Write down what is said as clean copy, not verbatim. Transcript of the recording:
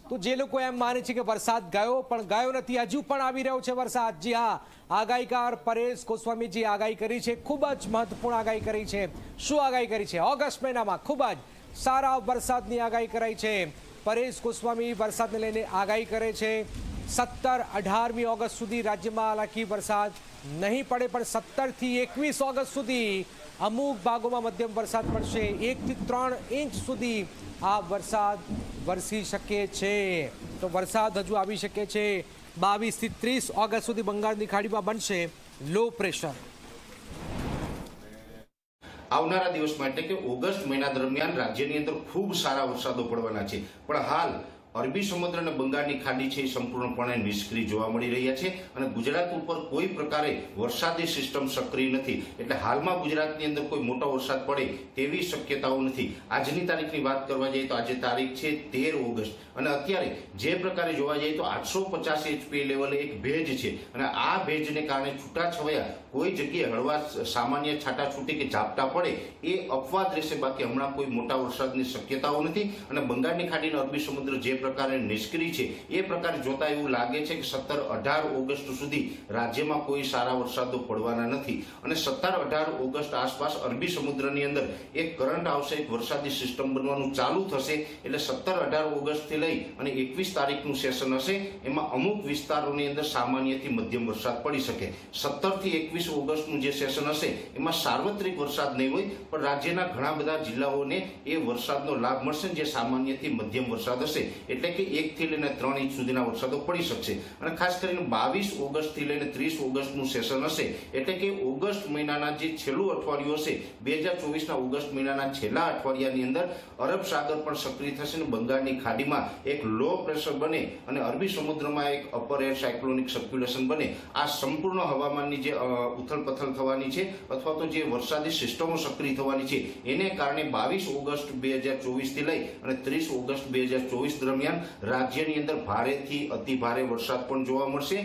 તો જે લોકો એમ માને છે કે વરસાદ ગયો, પણ ગયો નથી, હજુ પણ આવી રહ્યો છે વરસાદ। જી હા, આગાહીકાર પરેશ ગોસ્વામીજી આગાહી કરી છે, ખૂબ જ મહત્વપૂર્ણ આગાહી કરી છે। શું આગાહી કરી છે? ઓગસ્ટ મહિનામાં ખૂબ જ સારા વરસાદની આગાહી કરાઈ છે। પરેશ ગોસ્વામી વરસાદને લઈને આગાહી કરે છે 17-18મી ઓગસ્ટ સુધી રાજ્યમાં હાલાકી વરસાદ નહીં પડે, પણ 17 થી 21 ઓગસ્ટ સુધી અમુક ભાગોમાં મધ્યમ વરસાદ પડશે। 1 થી 3 ઇંચ સુધી આ વરસાદ વરસી શકે છે। તો વરસાદ હજુ આવી શકે છે। 22 થી 30 ઓગસ્ટ સુધી બંગાળની ખાડીમાં બનશે લો પ્રેશર। આવનારા દિવસમાં એટલે કે ઓગસ્ટ મહિના દરમિયાન રાજ્યની અંદર ખૂબ સારા વરસાદો પડવાના છે, પણ હાલ અરબી સમુદ્ર અને બંગાળની ખાડી છે એ સંપૂર્ણપણે નિષ્ક્રિય જોવા મળી રહ્યા છે અને ગુજરાત ઉપર કોઈ પ્રકારે વરસાદી સિસ્ટમ સક્રિય નથી, એટલે હાલમાં ગુજરાતની અંદર કોઈ મોટો વરસાદ પડે તેવી શક્યતાઓ નથી। આજની તારીખની વાત કરવા જઈએ તો આજે તારીખ છે 13 ઓગસ્ટ અને અત્યારે જે પ્રકારે જોવા જઈએ તો 850 એચપી લેવલે એક ભેજ છે અને આ ભેજને કારણે છૂટાછવાયા કોઈ જગ્યાએ હળવા સામાન્ય છાટાછૂટી કે ઝાપટા પડે એ અપવાદ રહેશે, બાકી હમણાં કોઈ મોટા વરસાદની શક્યતાઓ નથી। અને બંગાળની ખાડીનો અરબી સમુદ્ર જે પ્રકારે નિષ્ક્રિય છે એ પ્રકારે જોતા એવું લાગે છે કે 17-18 ઓગસ્ટ સુધી રાજ્યમાં કોઈ સારા વરસાદો પડવાના નથી અને 17-18 ઓગસ્ટ આસપાસ અરબી સમુદ્રની અંદર એક કરંટ આવશે, એક વરસાદી સિસ્ટમ બનવાનું ચાલુ થશે, એટલે 17-18 ઓગસ્ટથી લઈ અને 21 તારીખનું સેશન હશે એમાં અમુક વિસ્તારોની અંદર સામાન્યથી મધ્યમ વરસાદ પડી શકે। 17 થી 21 ઓગસ્ટનું જે સેશન હશે એમાં સાર્વત્રિક વરસાદ નહીં હોય, પણ રાજ્યના ઘણા બધા જિલ્લાઓને એ વરસાદનો લાભ મળશે જે સામાન્યથી મધ્યમ વરસાદ હશે, એટલે કે 1 થી લઈને 3 ઇંચ સુધીના વરસાદો પડી શકશે। અને ખાસ કરીને 22 ઓગસ્ટથી લઈને 30 ઓગસ્ટનું સેશન હશે, એટલે કે ઓગસ્ટ મહિનાના જે છેલ્લું અઠવાડિયું હશે 2024ના ઓગસ્ટ મહિનાના છેલ્લા અઠવાડિયાની અંદર અરબ સાગર પણ સક્રિય થશે અને બંગાળની ખાડીમાં એક લો પ્રેશર બને અને અરબી સમુદ્રમાં એક અપર એર સાયક્લોનિક સર્ક્યુલેશન બને। આ સંપૂર્ણ હવામાનની જે ઉથલપથલ થવાની છે અથવા તો જે વરસાદી સિસ્ટમો સક્રિય થવાની છે એને કારણે 22 ઓગસ્ટ 2024થી લઈ અને 30 ઓગસ્ટ 2024 દરમિયાન રાજ્યની અંદર ભારેથી અતિ ભારે વરસાદ પણ જોવા મળશે।